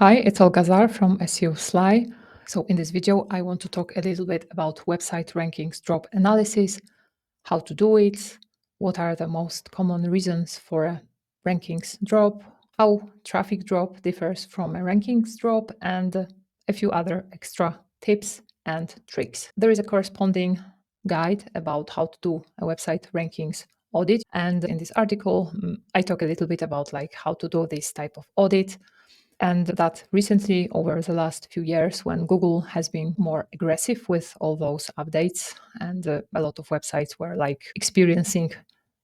Hi, it's Olga Zarr from SEO Sly. So in this video, I want to talk a little bit about website rankings drop analysis, how to do it, what are the most common reasons for a rankings drop, how traffic drop differs from a rankings drop, and a few other extra tips and tricks. There is a corresponding guide about how to do a website rankings audit, and in this article, I talk a little bit about like how to do this type of audit. And that recently, over the last few years, when Google has been more aggressive with all those updates, and a lot of websites were like experiencing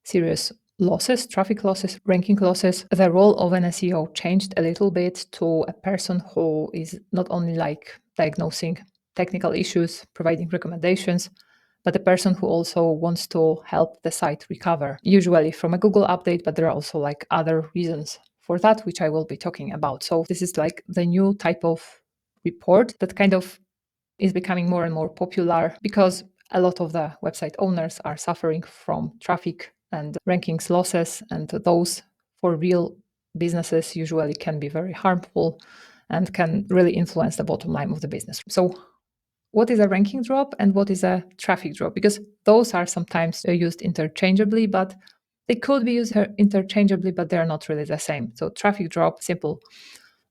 serious losses, traffic losses, ranking losses, the role of an SEO changed a little bit to a person who is not only like diagnosing technical issues, providing recommendations, but a person who also wants to help the site recover, usually from a Google update, but there are also like other reasons for that, which I will be talking about. So this is like the new type of report that kind of is becoming more and more popular because a lot of the website owners are suffering from traffic and rankings losses, and those for real businesses usually can be very harmful and can really influence the bottom line of the business. So what is a ranking drop and what is a traffic drop? Because those are sometimes used interchangeably, but they could be used interchangeably, but they're not really the same. So traffic drop, simple.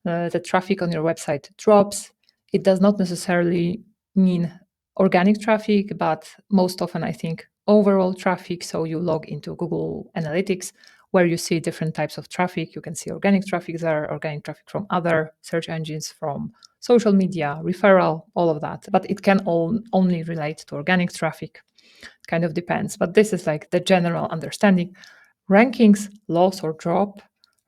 The traffic on your website drops. It does not necessarily mean organic traffic, but most often I think overall traffic. So you log into Google Analytics where you see different types of traffic. You can see organic traffic there, organic traffic from other search engines, from social media, referral, all of that. But it can only relate to organic traffic. It kind of depends. But this is like the general understanding. Rankings loss or drop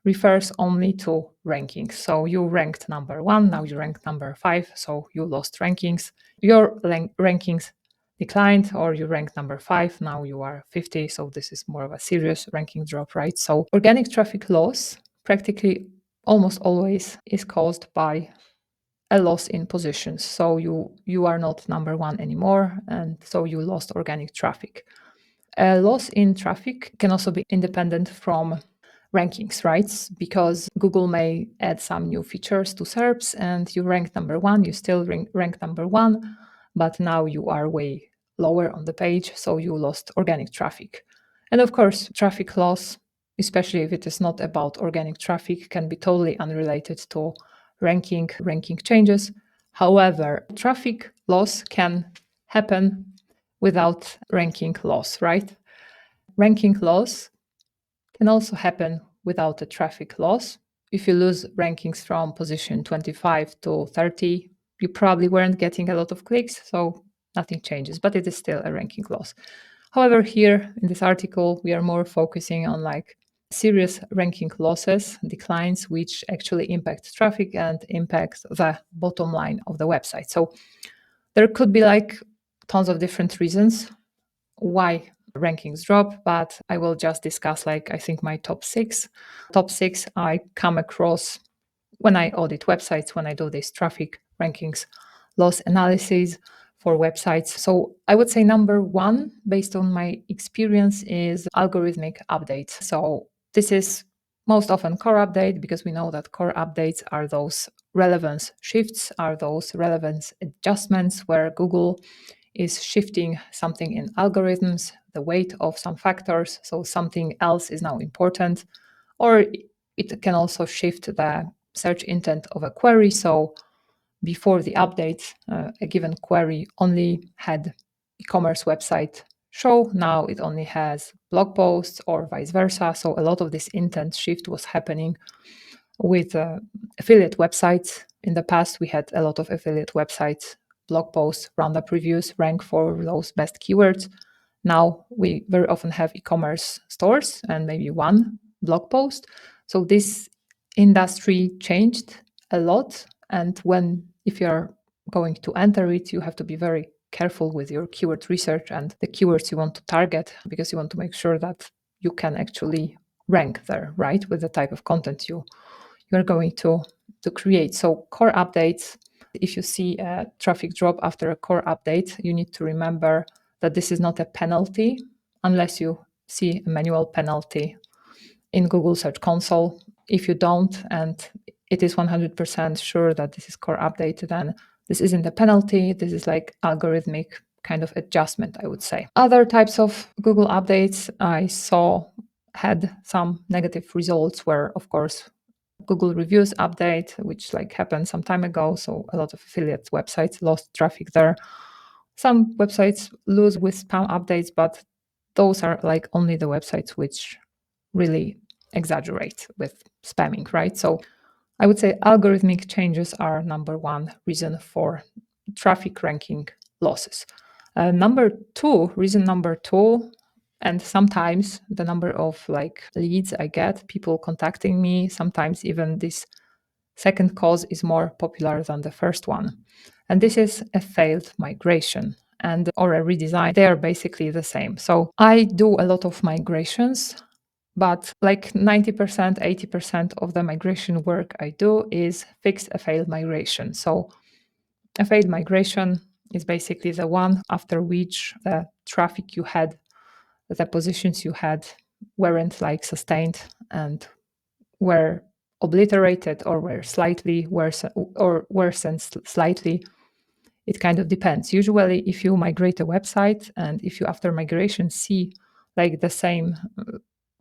refers only to rankings. So you ranked number 1, now you ranked number 5, so you lost rankings. Your rankings declined, or you ranked number 5, now you are 50, so this is more of a serious ranking drop, right? So organic traffic loss practically almost always is caused by a loss in positions. So you are not number 1 anymore, and so you lost organic traffic. A loss in traffic can also be independent from rankings, right? Because Google may add some new features to SERPs and you rank number 1, you still rank number 1, but now you are way lower on the page, so you lost organic traffic. And of course, traffic loss, especially if it is not about organic traffic, can be totally unrelated to ranking changes. However, traffic loss can happen without ranking loss, right? Ranking loss can also happen without a traffic loss. If you lose rankings from position 25 to 30, you probably weren't getting a lot of clicks, so nothing changes, but it is still a ranking loss. However, here in this article, we are more focusing on like serious ranking losses, declines, which actually impact traffic and impact the bottom line of the website. So there could be like tons of different reasons why rankings drop, but I will just discuss like I think my top 6. Top 6 I come across when I audit websites, when I do this traffic rankings loss analysis for websites. So I would say number 1, based on my experience, is algorithmic updates. So this is most often core update, because we know that core updates are those relevance shifts, are those relevance adjustments where Google is shifting something in algorithms, the weight of some factors, so something else is now important. Or it can also shift the search intent of a query. So before the update, a given query only had e-commerce website show. Now it only has blog posts, or vice versa. So a lot of this intent shift was happening with affiliate websites. In the past, we had a lot of affiliate websites, blog posts, roundup reviews rank for those best keywords. Now we very often have e-commerce stores and maybe one blog post. So this industry changed a lot. And if you're going to enter it, you have to be very careful with your keyword research and the keywords you want to target, because you want to make sure that you can actually rank there, right, with the type of content you're going to create. So core updates, if you see a traffic drop after a core update, you need to remember that this is not a penalty unless you see a manual penalty in Google Search Console. If you don't, and it is 100% sure that this is core update, then this isn't a penalty. This is like algorithmic kind of adjustment, I would say. Other types of Google updates I saw had some negative results where, of course, Google reviews update, which like happened some time ago. So a lot of affiliate websites lost traffic there. Some websites lose with spam updates, but those are like only the websites which really exaggerate with spamming, right? So I would say algorithmic changes are number one reason for traffic ranking losses. Reason number two, and sometimes the number of like leads I get, people contacting me, sometimes even this second cause is more popular than the first one. And this is a failed migration and or a redesign. They are basically the same. So I do a lot of migrations, but like 90%, 80% of the migration work I do is fix a failed migration. So a failed migration is basically the one after which the traffic you had, the positions you had weren't like sustained and were obliterated or were slightly worse or worsened slightly. It kind of depends. Usually, if you migrate a website and if you after migration see like the same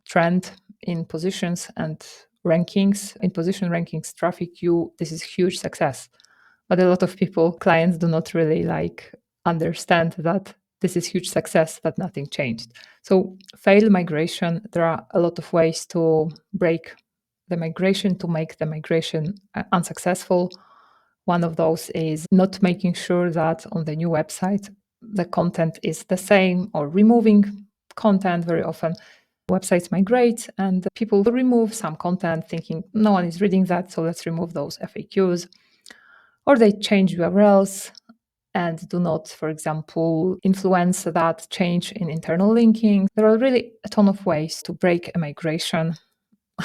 trend in positions and rankings, in position rankings, traffic, this is huge success. But a lot of people, clients do not really like understand that this is huge success, that nothing changed. So fail migration, there are a lot of ways to break the migration, to make the migration unsuccessful. One of those is not making sure that on the new website the content is the same or removing content. Very often websites migrate and people remove some content thinking no one is reading that, so let's remove those FAQs. Or they change URLs and do not, for example, influence that change in internal linking. There are really a ton of ways to break a migration.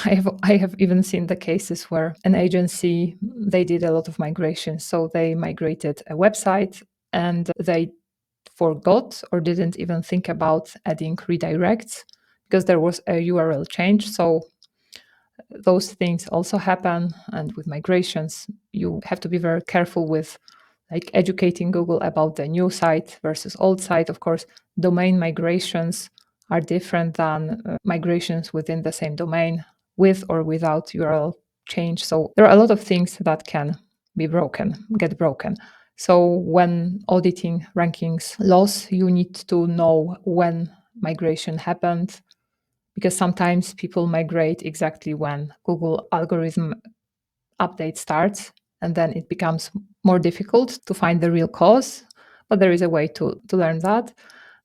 I have even seen the cases where an agency, they did a lot of migrations. So they migrated a website and they forgot or didn't even think about adding redirects because there was a URL change. So those things also happen. And with migrations, you have to be very careful with like educating Google about the new site versus old site. Of course, domain migrations are different than migrations within the same domain with or without URL change. So there are a lot of things that can get broken. So when auditing rankings loss, you need to know when migration happened, because sometimes people migrate exactly when Google algorithm update starts, and then it becomes more difficult to find the real cause. But there is a way to learn that.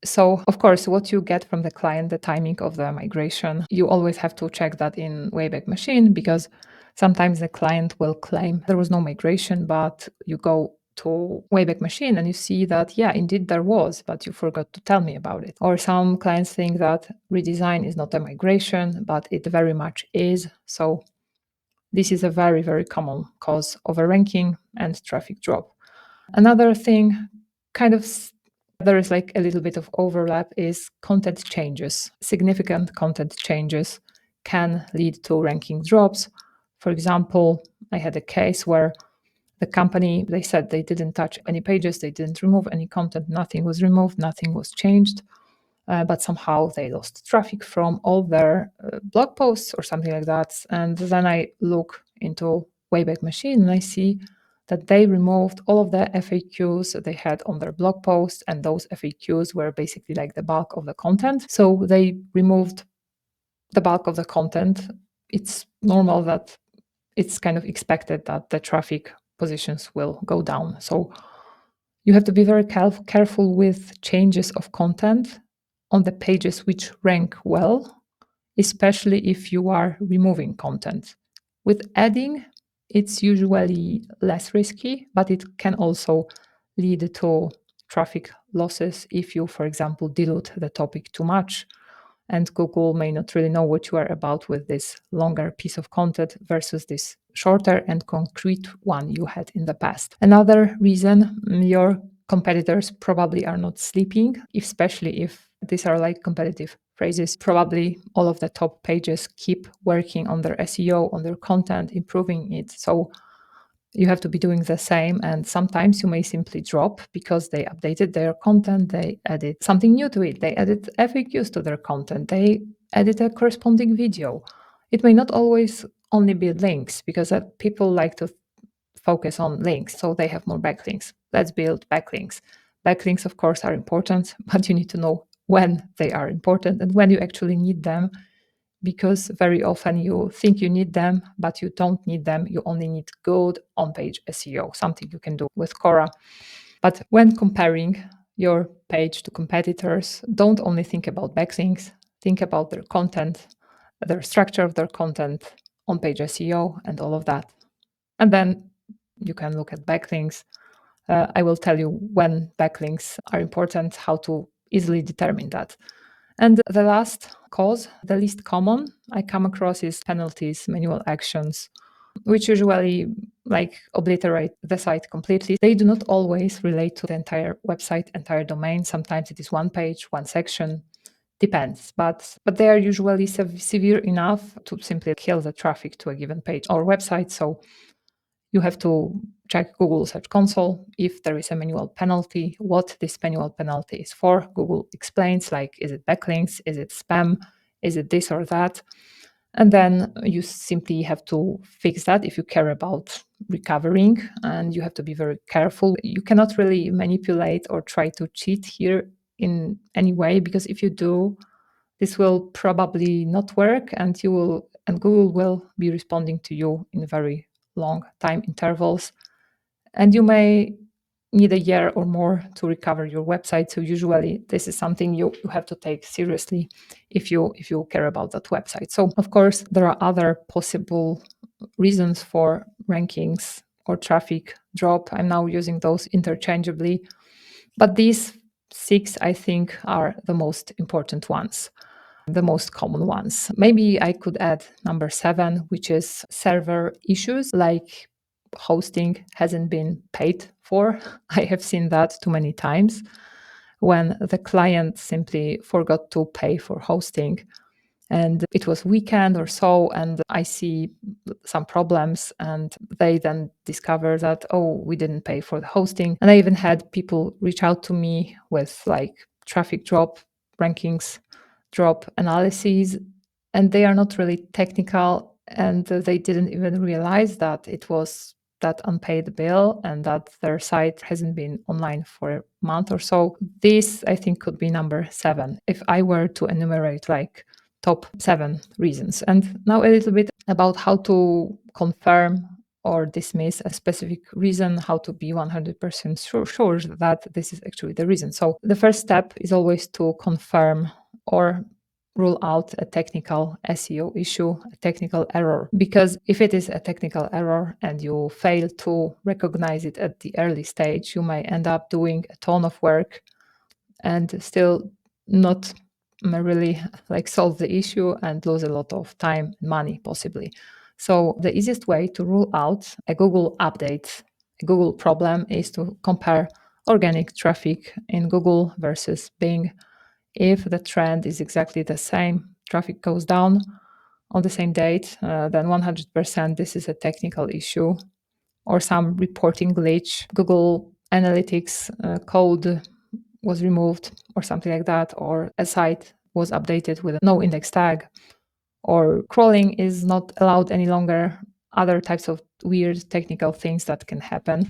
So, of course, what you get from the client, the timing of the migration, you always have to check that in Wayback Machine, because sometimes the client will claim there was no migration, but you go to Wayback Machine and you see that, yeah, indeed there was, but you forgot to tell me about it. Or some clients think that redesign is not a migration, but it very much is. So this is a very, very common cause of a ranking and traffic drop. Another thing, kind of there is like a little bit of overlap, is content changes. Significant content changes can lead to ranking drops. For example, I had a case where the company, they said they didn't touch any pages, they didn't remove any content, nothing was removed, nothing was changed. But somehow they lost traffic from all their blog posts or something like that. And then I look into Wayback Machine and I see that they removed all of the FAQs that they had on their blog posts, and those FAQs were basically like the bulk of the content. So they removed the bulk of the content. It's normal that it's kind of expected that the traffic positions will go down. So you have to be very careful with changes of content on the pages which rank well, especially if you are removing content. With adding, it's usually less risky, but it can also lead to traffic losses if you, for example, dilute the topic too much, and Google may not really know what you are about with this longer piece of content versus this shorter and concrete one you had in the past. Another reason, your competitors probably are not sleeping, especially if these are like competitive phrases. Probably all of the top pages keep working on their SEO, on their content, improving it. So you have to be doing the same. And sometimes you may simply drop because they updated their content, they added something new to it, they added FAQs to their content, they added a corresponding video. It may not always only be links, because people like to focus on links, so they have more backlinks. Let's build backlinks. Backlinks, of course, are important, but you need to know when they are important and when you actually need them, because very often you think you need them, but you don't need them. You only need good on-page SEO, something you can do with Cora. But when comparing your page to competitors, don't only think about backlinks, think about their content, their structure of their content, on-page SEO, and all of that. And then you can look at backlinks. I will tell you when backlinks are important, how to easily determine that. And the last cause, the least common I come across, is penalties, manual actions, which usually obliterate the site completely. They do not always relate to the entire website, entire domain. Sometimes it is one page, one section, depends. But they are usually severe enough to simply kill the traffic to a given page or website. So you have to check Google Search Console if there is a manual penalty, what this manual penalty is for. Google explains, like, is it backlinks? Is it spam? Is it this or that? And then you simply have to fix that if you care about recovering, and you have to be very careful. You cannot really manipulate or try to cheat here in any way, because if you do, this will probably not work, and Google will be responding to you in very long time intervals, and you may need a year or more to recover your website. So usually this is something you have to take seriously if you care about that website. So of course there are other possible reasons for rankings or traffic drop. I'm now using those interchangeably, but these 6, I think, are the most important ones, the most common ones. Maybe I could add number 7, which is server issues, like hosting hasn't been paid for. I have seen that too many times, when the client simply forgot to pay for hosting, and it was weekend or so, and I see some problems, and they then discover that, oh, we didn't pay for the hosting. And I even had people reach out to me with traffic drop, rankings drop analyses, and they are not really technical, and they didn't even realize that it was that unpaid bill and that their site hasn't been online for a month or so. This, I think, could be number 7 if I were to enumerate top 7 reasons. And now a little bit about how to confirm or dismiss a specific reason, how to be 100% sure that this is actually the reason. So the first step is always to confirm or rule out a technical SEO issue, a technical error. Because if it is a technical error and you fail to recognize it at the early stage, you may end up doing a ton of work and still not really solve the issue, and lose a lot of time and money possibly. So the easiest way to rule out a Google update, a Google problem, is to compare organic traffic in Google versus Bing. If the trend is exactly the same, traffic goes down on the same date, then 100% this is a technical issue or some reporting glitch. Google Analytics code was removed or something like that, or a site was updated with no index tag, or crawling is not allowed any longer, other types of weird technical things that can happen.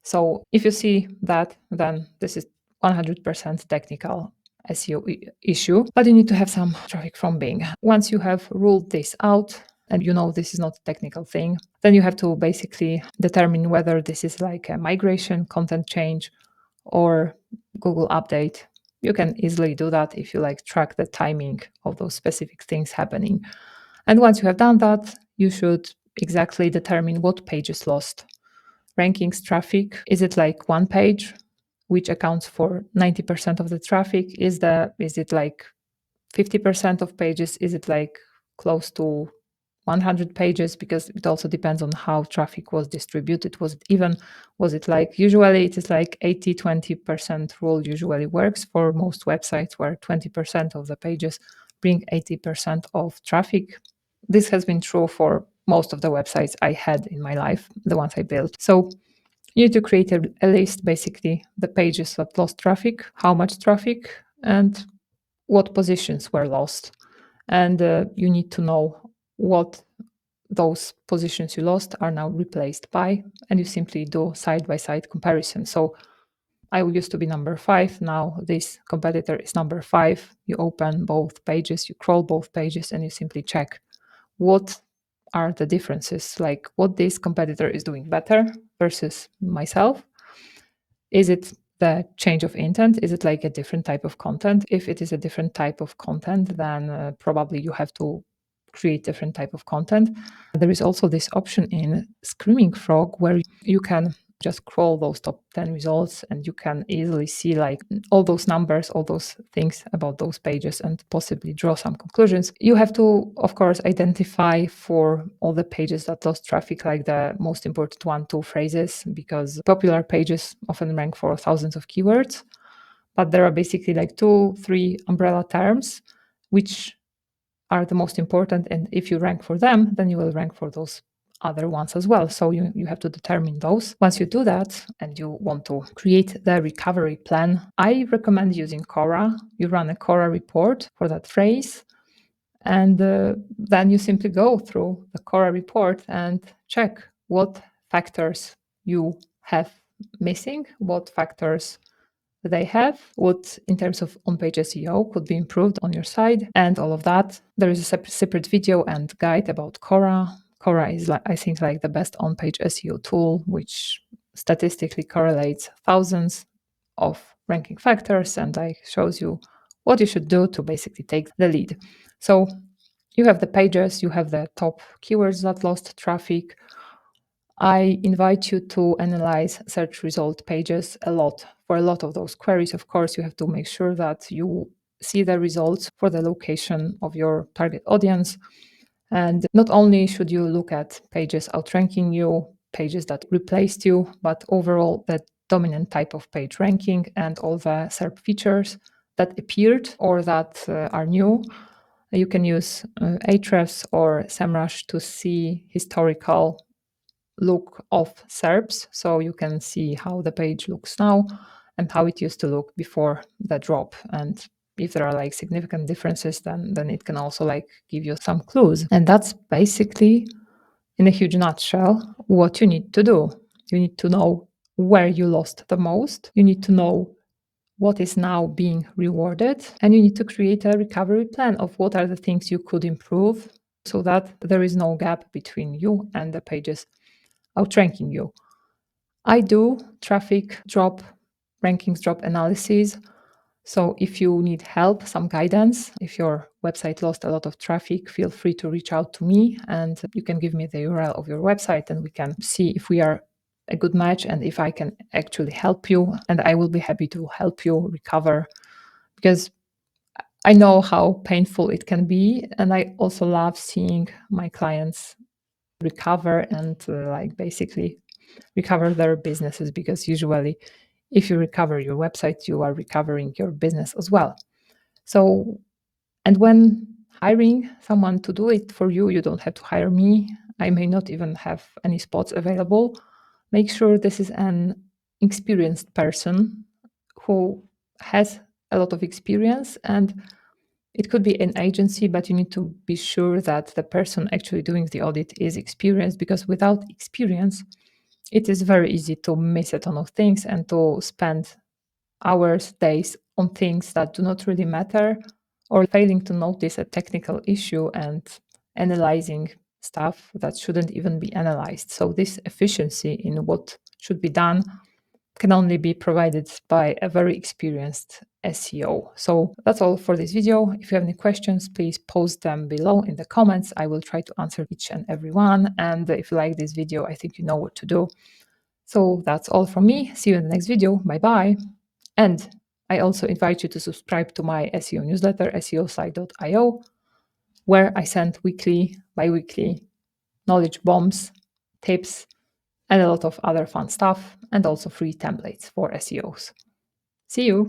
So if you see that, then this is 100% technical SEO issue, but you need to have some traffic from Bing. Once you have ruled this out, and you know this is not a technical thing, then you have to basically determine whether this is a migration, content change, or Google update. You can easily do that if you track the timing of those specific things happening. And once you have done that, you should exactly determine what page is lost. Rankings traffic, is it one page which accounts for 90% of the traffic? Is it 50% of pages? Is it close to 100 pages? Because it also depends on how traffic was distributed. Was it usually it is 80-20% rule usually works for most websites, where 20% of the pages bring 80% of traffic. This has been true for most of the websites I had in my life, the ones I built. So you need to create a list, basically, the pages that lost traffic, how much traffic, and what positions were lost. And you need to know what those positions you lost are now replaced by, and you simply do side by side comparison. So I used to be number 5. Now this competitor is number 5. You open both pages, you crawl both pages, and you simply check what are the differences, like what this competitor is doing better versus myself. Is it the change of intent? Is it like a different type of content? If it is a different type of content, then probably you have to create different type of content. There is also this option in Screaming Frog where you can just crawl those top 10 results and you can easily see like all those numbers, all those things about those pages and possibly draw some conclusions. You have to, of course, identify for all the pages that lost traffic, like the most important 1-2 phrases, because popular pages often rank for thousands of keywords, but there are basically like 2-3 umbrella terms which are the most important, and if you rank for them, then you will rank for those other ones as well. So you have to determine those. Once you do that and you want to create the recovery plan, I recommend using Cora. You run a Cora report for that phrase, and then you simply go through the Cora report and check what factors you have missing, what factors they have, what in terms of on-page SEO could be improved on your site, and all of that. There is a separate video and guide about Cora. Cora is, like, I think, like the best on-page SEO tool, which statistically correlates thousands of ranking factors and like shows you what you should do to basically take the lead. So you have the pages, you have the top keywords that lost traffic. I invite you to analyze search result pages a lot. For a lot of those queries, of course, you have to make sure that you see the results for the location of your target audience. And not only should you look at pages outranking you, pages that replaced you, but overall the dominant type of page ranking and all the SERP features that appeared or that are new. You can use Ahrefs or SEMrush to see historical look of SERPs, so you can see how the page looks now and how it used to look before the drop. And if there are like significant differences, then it can also like give you some clues. And that's basically, in a huge nutshell, what you need to do. You need to know where you lost the most. You need to know what is now being rewarded, and you need to create a recovery plan of what are the things you could improve so that there is no gap between you and the pages outranking you. I do traffic drop, rankings drop analysis. So if you need help, some guidance, if your website lost a lot of traffic, feel free to reach out to me and you can give me the URL of your website and we can see if we are a good match and if I can actually help you. And I will be happy to help you recover because I know how painful it can be. And I also love seeing my clients recover and like basically recover their businesses, because usually if you recover your website, you are recovering your business as well. So, and when hiring someone to do it for you, you don't have to hire me. I may not even have any spots available. Make sure this is an experienced person who has a lot of experience, and it could be an agency, but you need to be sure that the person actually doing the audit is experienced, because without experience, it is very easy to miss a ton of things and to spend hours, days on things that do not really matter, or failing to notice a technical issue and analyzing stuff that shouldn't even be analyzed. So, this efficiency in what should be done can only be provided by a very experienced SEO. So that's all for this video. If you have any questions, please post them below in the comments. I will try to answer each and every one. And if you like this video, I think you know what to do. So that's all from me. See you in the next video. Bye bye. And I also invite you to subscribe to my SEO newsletter, seosite.io, where I send weekly, bi-weekly knowledge bombs, tips, and a lot of other fun stuff, and also free templates for SEOs. See you!